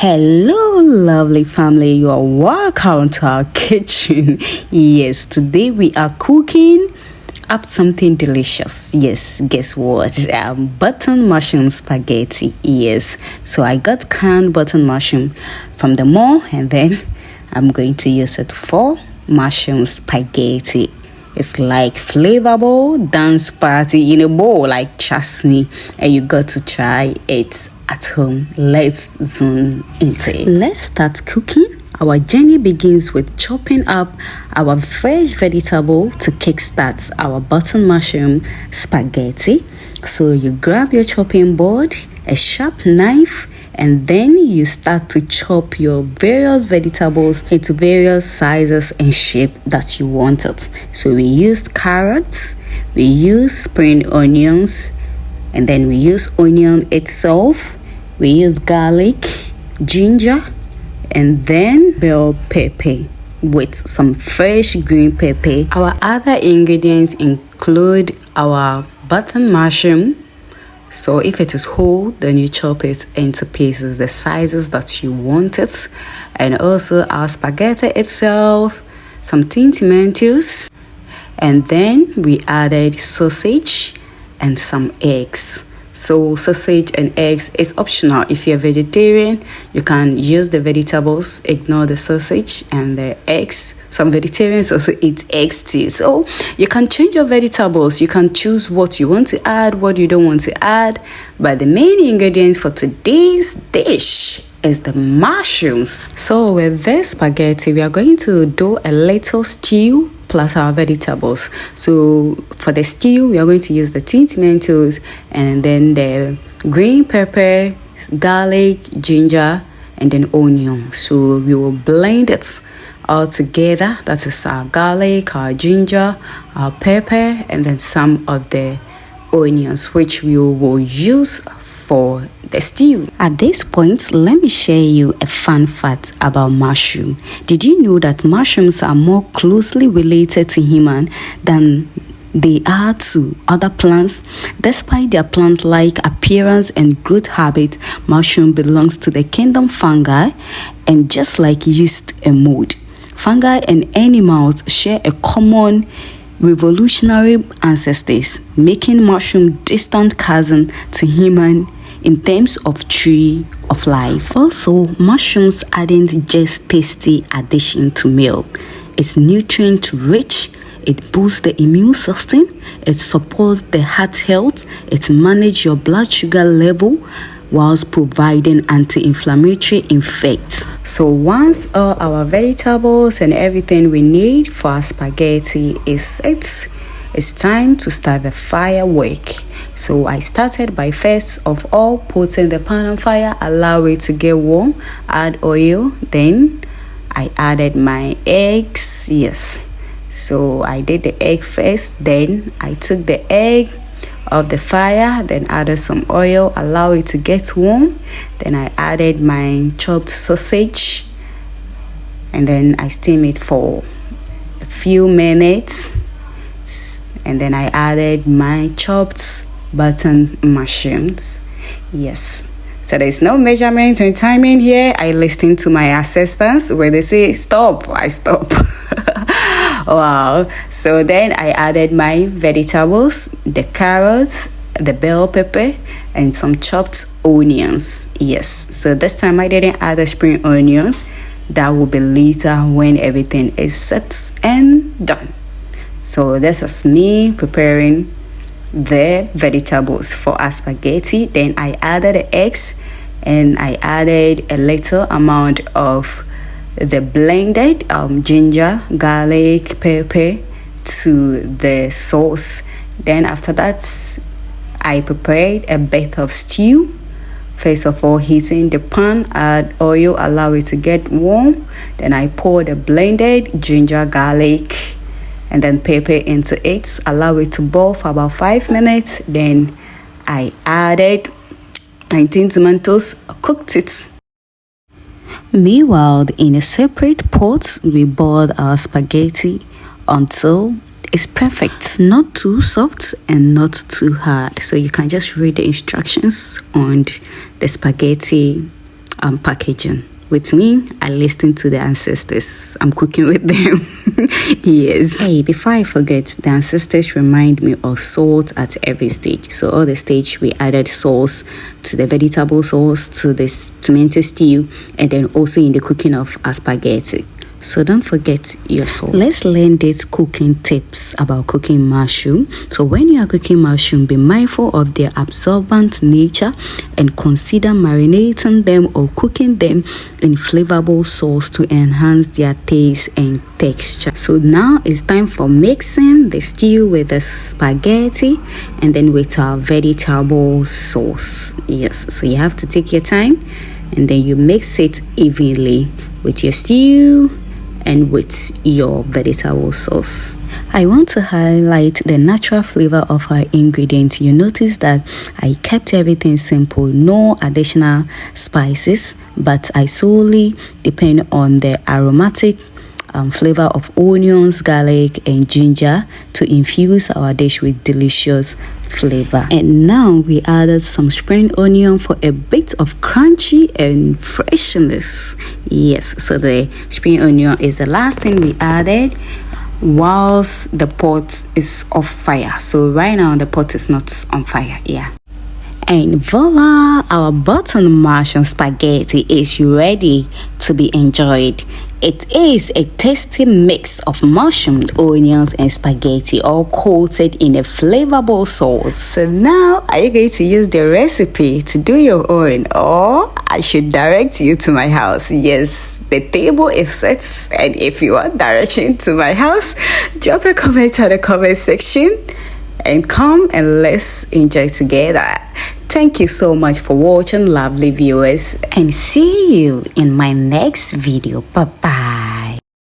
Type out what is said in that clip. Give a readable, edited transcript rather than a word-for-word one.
Hello, lovely family. You are welcome to our kitchen. Yes, today we are cooking up something delicious. Yes, guess what? Button mushroom spaghetti. Yes, so I got canned button mushroom from the mall, and then I'm going to use it for mushroom spaghetti. It's like flavorful dance party in a bowl, like chutney, and you got to try it at home. Let's zoom into it. Let's start cooking. Our journey begins with chopping up our fresh vegetable to kickstart our button mushroom spaghetti. So you grab your chopping board, a sharp knife, and then you start to chop your various vegetables into various sizes and shape that you want it. So we used carrots, we used spring onions, and then we use onion itself. We use garlic, ginger, and then bell pepper with some fresh green pepper. Our other ingredients include our button mushroom. So if it is whole, then you chop it into pieces, the sizes that you want it. And also our spaghetti itself, some tin tomatoes. And then we added sausage and some eggs. So sausage and eggs is optional. If you're vegetarian, you can use the vegetables, ignore the sausage and the eggs. Some vegetarians also eat eggs too. So you can change your vegetables. You can choose what you want to add, what you don't want to add. But the main ingredients for today's dish is the mushrooms. So with this spaghetti, we are going to do a little stew plus our vegetables. So for the stew, we are going to use the tin tomatoes and then the green pepper, garlic, ginger, and then onion. So we will blend it all together. That is our garlic, our ginger, our pepper, and then some of the onions, which we will use for the stew. At this point, let me share you a fun fact about mushroom. Did you know that mushrooms are more closely related to human than they are to other plants? Despite their plant-like appearance and growth habit, mushroom belongs to the kingdom fungi, and just like yeast and mold, fungi and animals share a common revolutionary ancestors, making mushroom distant cousin to human in terms of tree of life. Also, mushrooms aren't just tasty addition to meal. It's nutrient rich, it boosts the immune system, it supports the heart health, it manages your blood sugar level whilst providing anti-inflammatory effects. So once all our vegetables and everything we need for our spaghetti is set, it's time to start the firework. So I started by first of all putting the pan on fire, allow it to get warm, add oil, then I added my eggs. Yes, so I did the egg first, then I took the egg off the fire, then added some oil, allow it to get warm, then I added my chopped sausage, and then I steam it for a few minutes, and then I added my chopped button mushrooms. Yes, so there's no measurement and timing here. I listen to my assistants where they say stop, I stop. Wow. So then I added my vegetables, the carrots, the bell pepper, and some chopped onions. Yes, so this time I didn't add the spring onions. That will be later when everything is set and done. So this is me preparing the vegetables for our spaghetti. Then I added the eggs and I added a little amount of the blended ginger, garlic, pepper to the sauce. Then after that, I prepared a bit of stew. First of all, heating the pan, add oil, allow it to get warm. Then I pour the blended ginger, garlic, and then pepper into it, allow it to boil for about 5 minutes. Then I added 19 tomatoes, cooked it. Meanwhile, in a separate pot, we boiled our spaghetti until it's perfect, not too soft and not too hard. So you can just read the instructions on the spaghetti packaging. With me, I listen to the ancestors. I'm cooking with them. Yes. Hey, before I forget, the ancestors remind me of salt at every stage. So all the stage we added sauce to the vegetable sauce, to this tomato stew, and then also in the cooking of spaghetti. So don't forget your salt. Let's learn these cooking tips about cooking mushroom. So when you are cooking mushroom, be mindful of their absorbent nature and consider marinating them or cooking them in flavorful sauce to enhance their taste and texture. So now it's time for mixing the stew with the spaghetti and then with our vegetable sauce. Yes, so you have to take your time and then you mix it evenly with your stew and with your vegetable sauce. I want to highlight the natural flavor of our ingredients. You notice that I kept everything simple, no additional spices, but I solely depend on the aromatic flavor of onions, garlic, and ginger to infuse our dish with delicious flavor. And now we added some spring onion for a bit of crunchy and freshness. Yes, so the spring onion is the last thing we added whilst the pot is off fire. So right now the pot is not on fire. Yeah. And voila, our button mushroom spaghetti is ready to be enjoyed. It is a tasty mix of mushroom, onions, and spaghetti, all coated in a flavorful sauce. So now, are you going to use the recipe to do your own, or I should direct you to my house? Yes, the table is set, and if you want direction to my house, drop a comment on the comment section and come and let's enjoy together. Thank you so much for watching, lovely viewers, and see you in my next video. Bye bye.